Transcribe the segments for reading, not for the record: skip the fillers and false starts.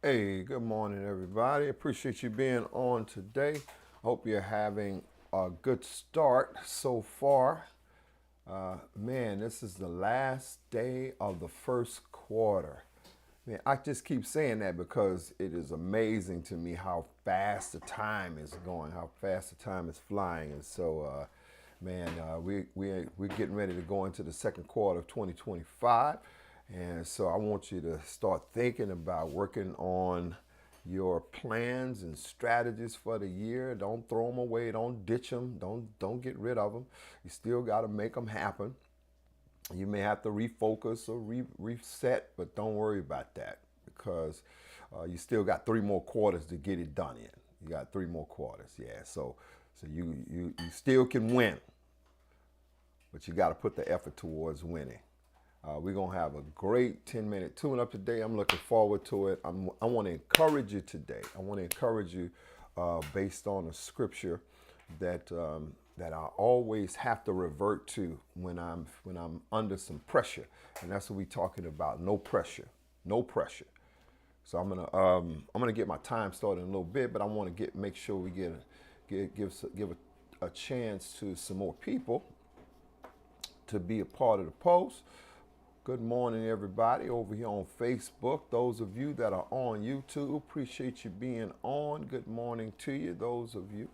Hey, good morning, everybody. Appreciate you being on today. Hope you're having a good start so far. Man, this is the last day of the first quarter. Man, I just keep saying that because it is amazing to me how fast the time is going, how fast the time is flying. And so, man, we're getting ready to go into the second quarter of 2025. And so I want you to start thinking about working on your plans and strategies for the year. Don't throw them away. Don't ditch them. Don't get rid of them. You still got to make them happen. You may have to refocus or reset, but don't worry about that because you still got 3 more quarters to get it done in. You got 3 more quarters, yeah. So you still can win, but you got to put the effort towards winning. We're going to have a great 10-minute tune-up today. I'm looking forward to it. I want to encourage you today. I want to encourage you based on a scripture that that I always have to revert to when I'm under some pressure, and that's what we're talking about. No pressure, no pressure. So I'm gonna get my time started in a little bit, but I want to make sure we give a chance to some more people to be a part of the post. Good morning, everybody over here on Facebook. Those of you that are on YouTube, appreciate you being on. Good morning to you. Those of you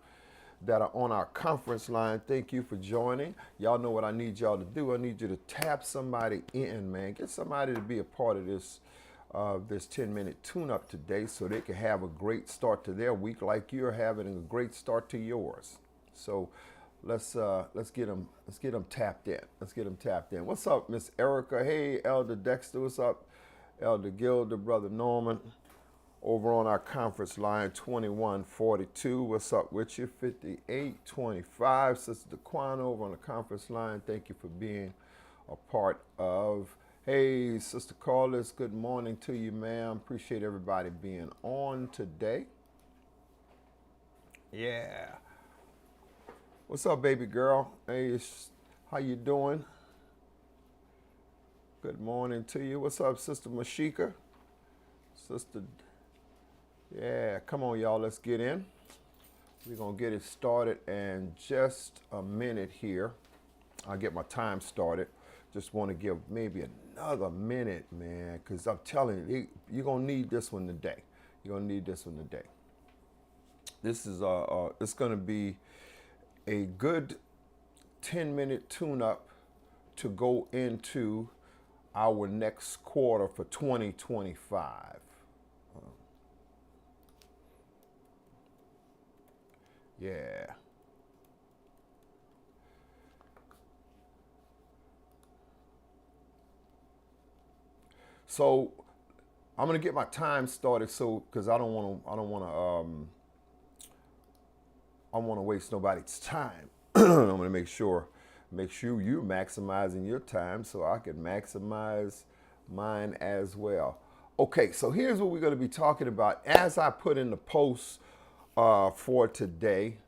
that are on our conference line, thank you for joining. Y'all know what I need y'all to do. I need you to tap somebody in, man. Get somebody to be a part of this 10-minute tune-up today so they can have a great start to their week like you're having a great start to yours. So let's get them tapped in. Let's get them tapped in. What's up, Miss Erica? Hey, Elder Dexter. What's up, Elder Gilda, Brother Norman? Over on our conference line, 2142. What's up with you? 5825. Sister DeQuan over on the conference line. Thank you for being a part of. Hey, Sister Carlos. Good morning to you, ma'am. Appreciate everybody being on today. Yeah. What's up, baby girl? Hey, how you doing? Good morning to you. What's up, Sister Mashika? Sister, yeah, come on, y'all. Let's get in. We're going to get it started in just a minute here. I'll get my time started. Just want to give maybe another minute, man, because I'm telling you, you're going to need this one today. You're going to need this one today. This is it's going to be a good 10-minute tune-up to go into our next quarter for 2025. Yeah. So I'm gonna get my time started, so because I don't want to waste nobody's time. I'm gonna make sure you're maximizing your time so I can maximize mine as well. Okay, so here's what we're gonna be talking about. As I put in the post for today,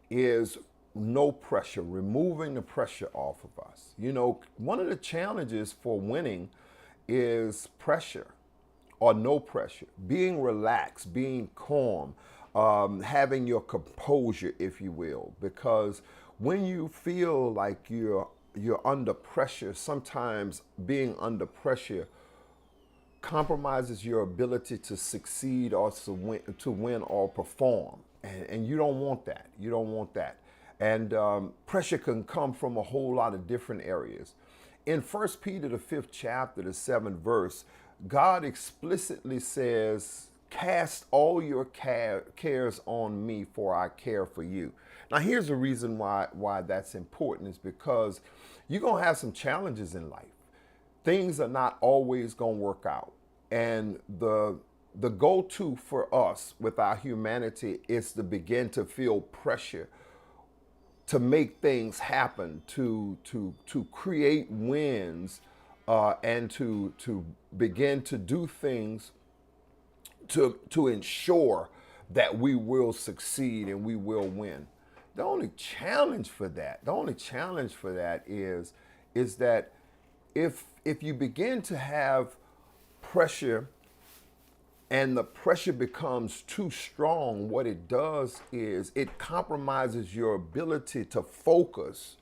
is no pressure, removing the pressure off of us. You know, one of the challenges for winning is pressure or no pressure, being relaxed, being calm, having your composure, if you will, because when you feel like you're under pressure, sometimes being under pressure compromises your ability to succeed or to win or perform, and you don't want that. You don't want that. And pressure can come from a whole lot of different areas. In 1 Peter, the 5th chapter, the 7th verse, God explicitly says, cast all your cares on me, for I care for you. Now, here's the reason why that's important is because you're going to have some challenges in life. Things are not always going to work out. And the go-to for us with our humanity is to begin to feel pressure to make things happen, to create wins, and to begin to do things to ensure that we will succeed and we will win. The only challenge for that is that if you begin to have pressure and the pressure becomes too strong, what it does is it compromises your ability to focus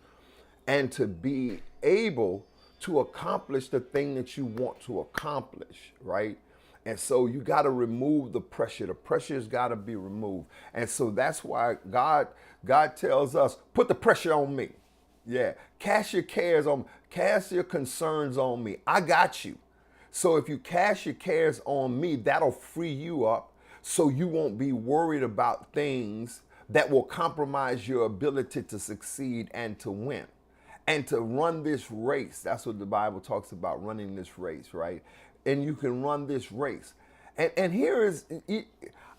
and to be able to accomplish the thing that you want to accomplish, right? And so you got to remove the pressure. The pressure has got to be removed. And so that's why God tells us, put the pressure on me. Yeah. Cast your concerns on me. I got you. So if you cast your cares on me, that'll free you up so you won't be worried about things that will compromise your ability to succeed and to win and to run this race. That's what the Bible talks about, running this race, right? And you can run this race. And here is,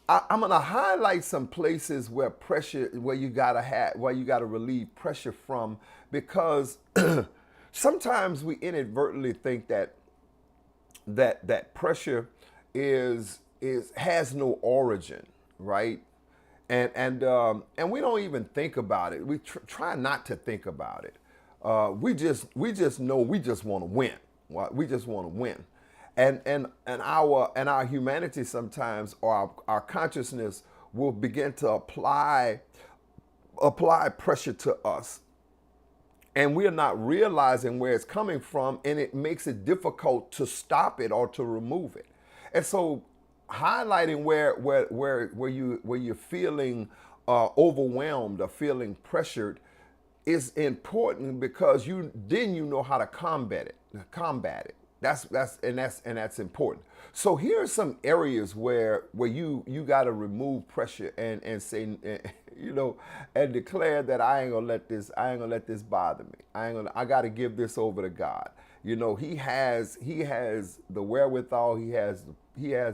I'm going to highlight some places where pressure, where you got to relieve pressure from, because sometimes we inadvertently think that pressure is has no origin, right? And we don't even think about it. We try not to think about it. We just know we just want to win. We just want to win, and our humanity sometimes, or our consciousness, will begin to apply pressure to us, and we are not realizing where it's coming from, and it makes it difficult to stop it or to remove it. And so, highlighting where you're feeling overwhelmed or feeling pressured is important, because you know how to combat it. That's important. So here are some areas where you got to remove pressure and say, and declare that I ain't gonna let this bother me. I got to give this over to God. He has the wherewithal. He has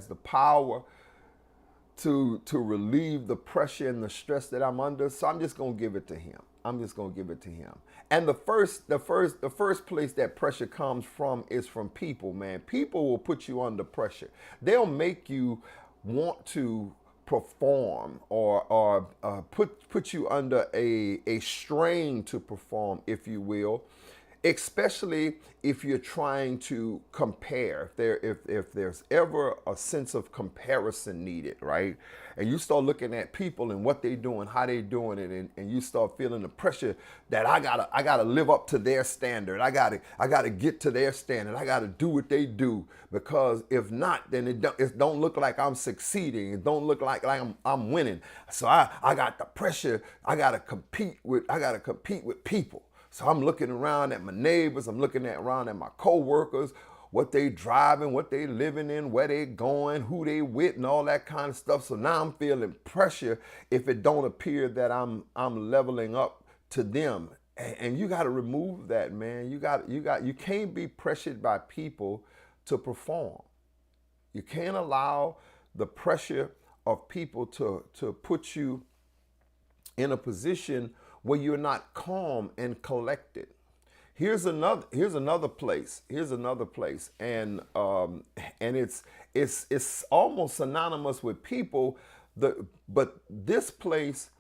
the power to relieve the pressure and the stress that I'm under. So I'm just gonna give it to him. And the first place that pressure comes from is from people, man. People will put you under pressure. They'll make you want to perform, or put you under a strain to perform, if you will. Especially if you're trying to compare, if there's ever a sense of comparison needed, right? And you start looking at people and what they doing, how they doing it, and you start feeling the pressure that I gotta live up to their standard. I gotta get to their standard. I gotta do what they do, because if not, then it don't look like I'm succeeding. It don't look like I'm winning. So I got the pressure. I gotta compete with people. So I'm looking around at my neighbors, I'm looking around at my coworkers, what they driving, what they living in, where they going, who they with, and all that kind of stuff. So now I'm feeling pressure if it don't appear that I'm leveling up to them. And you got to remove that, man. You can't be pressured by people to perform. You can't allow the pressure of people to put you in a position where you're not calm and collected. Here's another place, and it's almost synonymous with people. But this place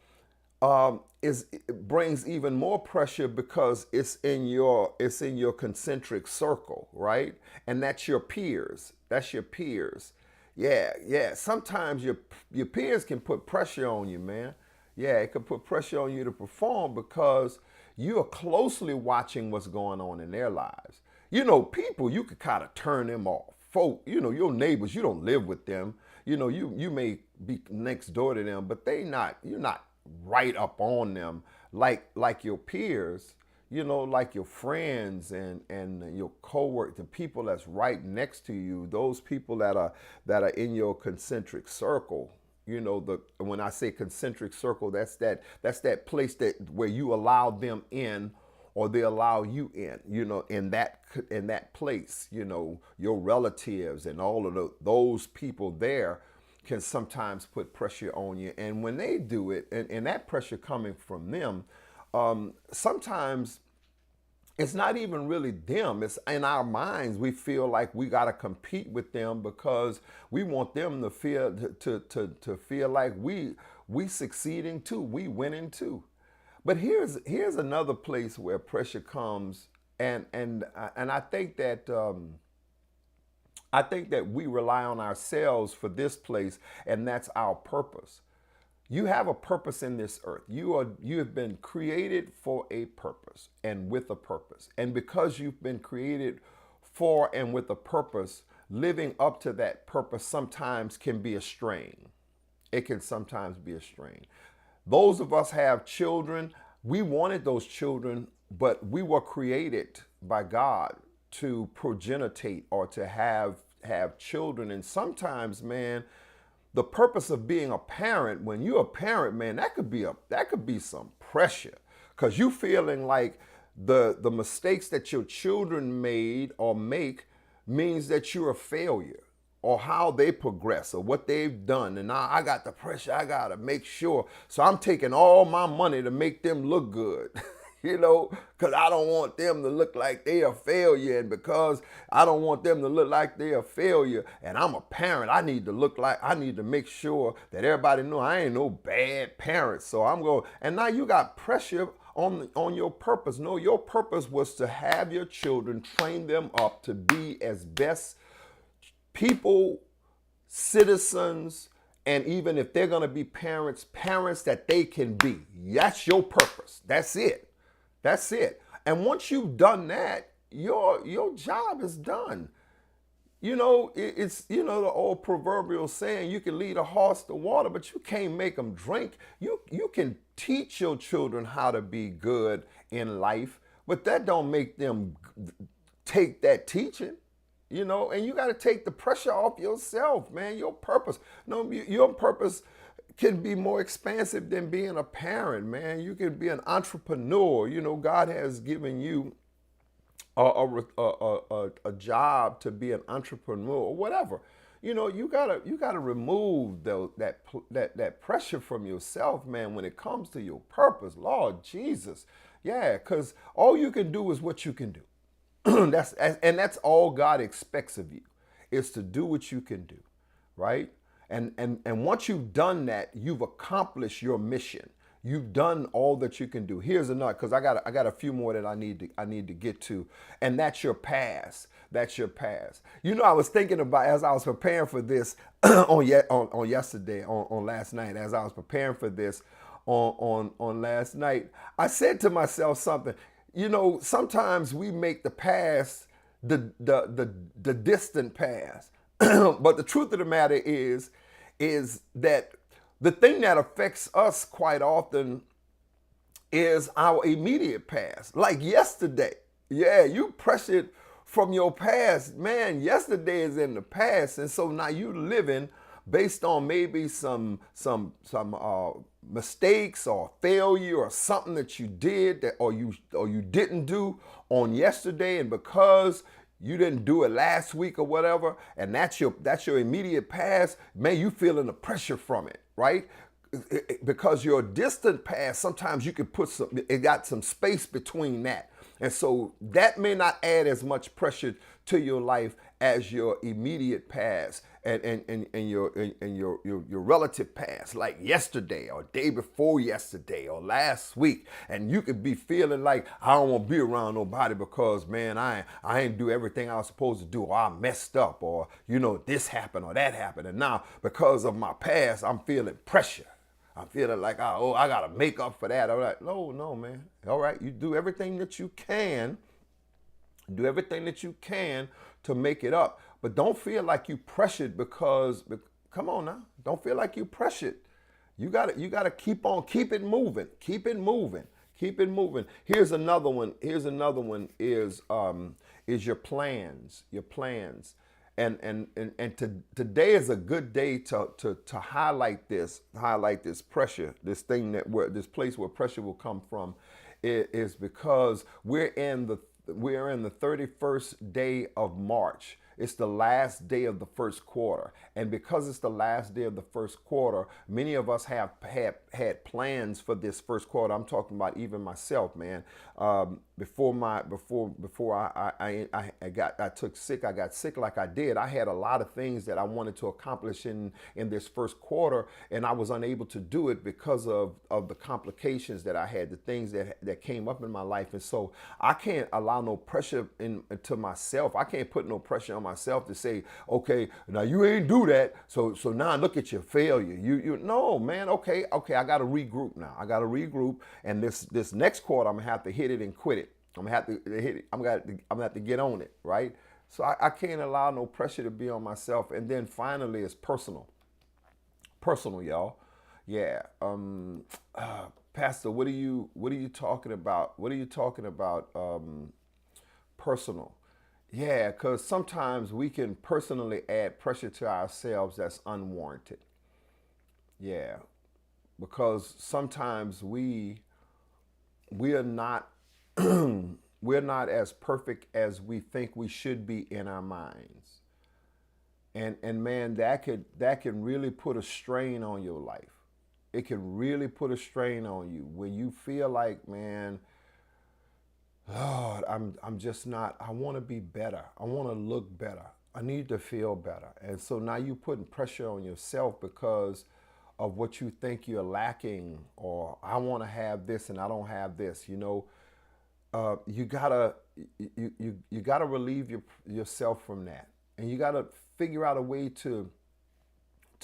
brings even more pressure, because it's in your concentric circle, right? And that's your peers. Yeah. Sometimes your peers can put pressure on you, man. Yeah, it could put pressure on you to perform, because you are closely watching what's going on in their lives. People, you could kind of turn them off. Folk, your neighbors, you don't live with them. You may be next door to them, but you're not right up on them like your peers, like your friends and your coworkers, the people that's right next to you, those people that are in your concentric circle. When I say concentric circle, that's that place where you allow them in, or they allow you in. In that place, your relatives and all of those people there can sometimes put pressure on you. And when they do it, and that pressure coming from them, sometimes it's not even really them. It's in our minds. We feel like we got to compete with them, because we want them to feel like we succeeding too, we winning too. But here's another place where pressure comes, and I think that I think that we rely on ourselves for this place, and that's our purpose. You have a purpose in this earth. You have been created for a purpose and with a purpose. And because you've been created for and with a purpose, living up to that purpose sometimes can be a strain. It can sometimes be a strain. Those of us have children. We wanted those children, but we were created by God to progenitate or to have children. And sometimes, man, the purpose of being a parent, when you're a parent, man, that could be some pressure, because you feeling like the mistakes that your children made or make means that you're a failure, or how they progress or what they've done. And now I got the pressure. I got to make sure. So I'm taking all my money to make them look good. Because I don't want them to look like they're a failure. And because I don't want them to look like they're a failure, and I'm a parent, I need to make sure that everybody know I ain't no bad parent. So I'm going, and now you got pressure on your purpose. No, your purpose was to have your children, train them up to be as best people, citizens, and even if they're going to be parents that they can be. That's your purpose. That's it. That's it. And once you've done that, your job is done. It's the old proverbial saying, you can lead a horse to water, but you can't make them drink. You can teach your children how to be good in life, but that don't make them take that teaching. And you got to take the pressure off yourself, man. Your purpose. No, your purpose can be more expansive than being a parent, man. You can be an entrepreneur. God has given you a job to be an entrepreneur or whatever. You gotta remove that pressure from yourself, man, when it comes to your purpose. Lord Jesus, yeah, because all you can do is what you can do. That's all God expects of you, is to do what you can do, right? And once you've done that, you've accomplished your mission. You've done all that you can do. Here's another, because I got a few more that I need to get to, and that's your past. That's your past. I was thinking about, as I was preparing for this on yesterday, on last night, as I was preparing for this on last night, I said to myself something. Sometimes we make the past the distant past, but the truth of the matter is that the thing that affects us quite often is our immediate past. Like yesterday, yeah, you pressured from your past, man. Yesterday is in the past, and so now you living based on maybe some mistakes or failure or something that you did or you didn't do on yesterday, and because you didn't do it last week or whatever, and that's your immediate past, man, you feeling the pressure from it, right? Because your distant past, sometimes you can it got some space between that. And so that may not add as much pressure to your life as your immediate past and your relative past, like yesterday or day before yesterday or last week. And you could be feeling like, I don't want to be around nobody because, man, I ain't do everything I was supposed to do, or I messed up, or this happened or that happened. And now because of my past, I'm feeling pressure. I'm feeling like, I got to make up for that. I'm like, no, man. All right, you do everything that you can. Do everything that you can to make it up. But don't feel like you pressured because, come on now. Don't feel like you pressured. You gotta keep it moving. Keep it moving. Here's another one. Is your plans. Your plans. And today is a good day to highlight this pressure, this place where pressure will come from, is because we're in the 31st day of March. It's the last day of the first quarter. And because it's the last day of the first quarter, many of us have had plans for this first quarter. I'm talking about even myself, man. Before I took sick, I got sick like I did. I had a lot of things that I wanted to accomplish in this first quarter, and I was unable to do it because of the complications that I had, the things that came up in my life. And so I can't allow no pressure to myself. I can't put no pressure on myself to say, okay, now you ain't do that, so now look at your failure. You no, man. Okay, I got to regroup now. I got to regroup, and this next quarter I'm gonna have to hit it and quit it. I'm gonna have to hit it. I'm gonna have to get on it, right? So I can't allow no pressure to be on myself. And then finally, it's personal. Personal, y'all. Yeah. Pastor, what are you talking about? What are you talking about? Personal. Yeah, because sometimes we can personally add pressure to ourselves that's unwarranted. Yeah, because sometimes we are not we're not as perfect as we think we should be in our minds. And man, that can really put a strain on your life. It can really put a strain on you when you feel like, man, Lord, I'm just not, I want to be better. I want to look better. I need to feel better. And so now you're putting pressure on yourself because of what you think you're lacking, or I want to have this and I don't have this. You gotta you gotta relieve yourself from that, and you gotta figure out a way to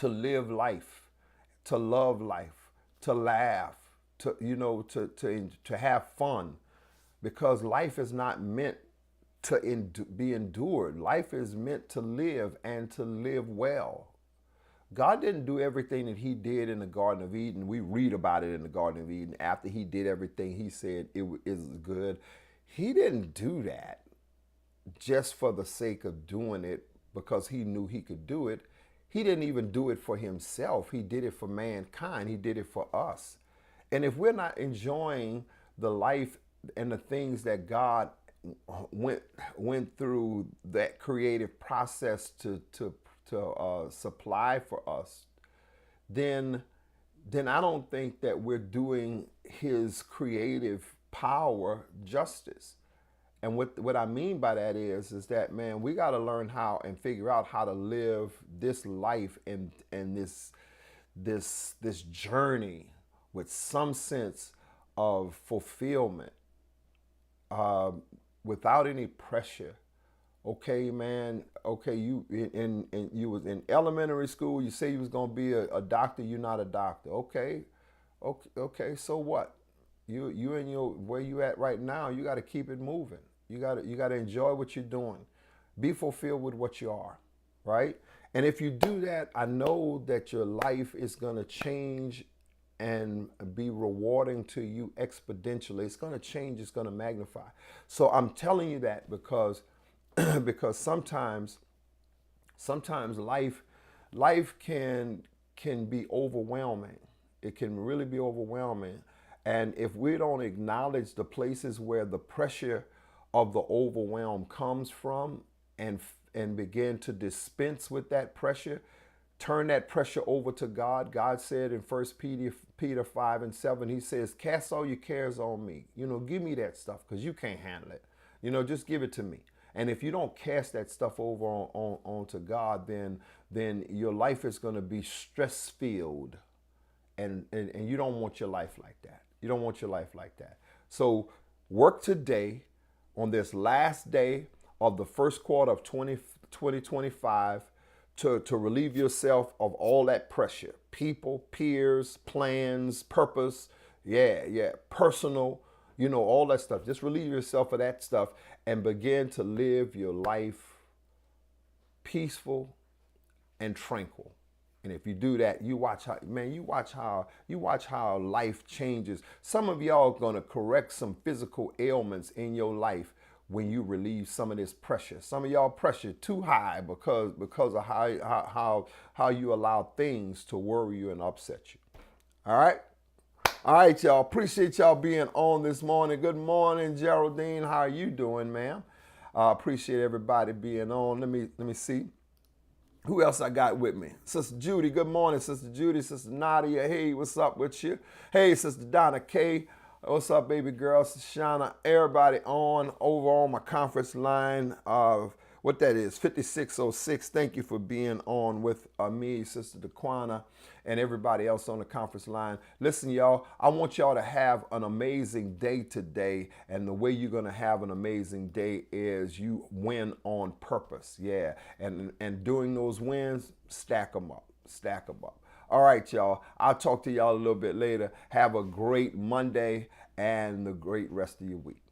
live life, to love life, to laugh, to have fun, because life is not meant to be endured. Life is meant to live, and to live well. God didn't do everything that he did in the Garden of Eden. We read about it in the Garden of Eden. After he did everything he said it is good. He didn't do that just for the sake of doing it because he knew he could do it. He didn't even do it for himself. He did it for mankind. He did it for us. And if we're not enjoying the life and the things that God went through that creative process to supply for us, then I don't think that we're doing his creative power justice. And what I mean by that is that, man, we got to learn how and figure out how to live this life and this journey with some sense of fulfillment, without any pressure. Okay, man. Okay, you you was in elementary school. You say you was gonna be a doctor. You're not a doctor. Okay. So what? You and your where you at right now. You got to keep it moving. You got to enjoy what you're doing. Be fulfilled with what you are, right? And if you do that, I know that your life is gonna change and be rewarding to you exponentially. It's gonna change. It's gonna magnify. So I'm telling you that because because sometimes life can be overwhelming. It can really be overwhelming. And if we don't acknowledge the places where the pressure of the overwhelm comes from, and begin to dispense with that pressure, turn that pressure over to God. God said in 1 Peter 5:7, he says, cast all your cares on me. Give me that stuff because you can't handle it. Just give it to me. And if you don't cast that stuff over onto God, then your life is going to be stress filled, and you don't want your life like that. You don't want your life like that. So work today on this last day of the first quarter of 2025 to relieve yourself of all that pressure, people, peers, plans, purpose, personal. All that stuff. Just relieve yourself of that stuff and begin to live your life peaceful and tranquil. And if you do that, you watch how life changes. Some of y'all are gonna correct some physical ailments in your life when you relieve some of this pressure. Some of y'all pressure too high because of how you allow things to worry you and upset you. All right. All right, y'all. Appreciate y'all being on this morning. Good morning, Geraldine. How are you doing, ma'am? Appreciate everybody being on. Let me see. Who else I got with me? Sister Judy. Good morning, Sister Judy. Sister Nadia. Hey, what's up with you? Hey, Sister Donna K. What's up, baby girl? Sister Shauna. Everybody over on my conference line. what that is, 5606. Thank you for being on with me, Sister DeQuana, and everybody else on the conference line. Listen, y'all, I want y'all to have an amazing day today. And the way you're going to have an amazing day is you win on purpose. Yeah. And doing those wins, stack them up. Stack them up. All right, y'all. I'll talk to y'all a little bit later. Have a great Monday and the great rest of your week.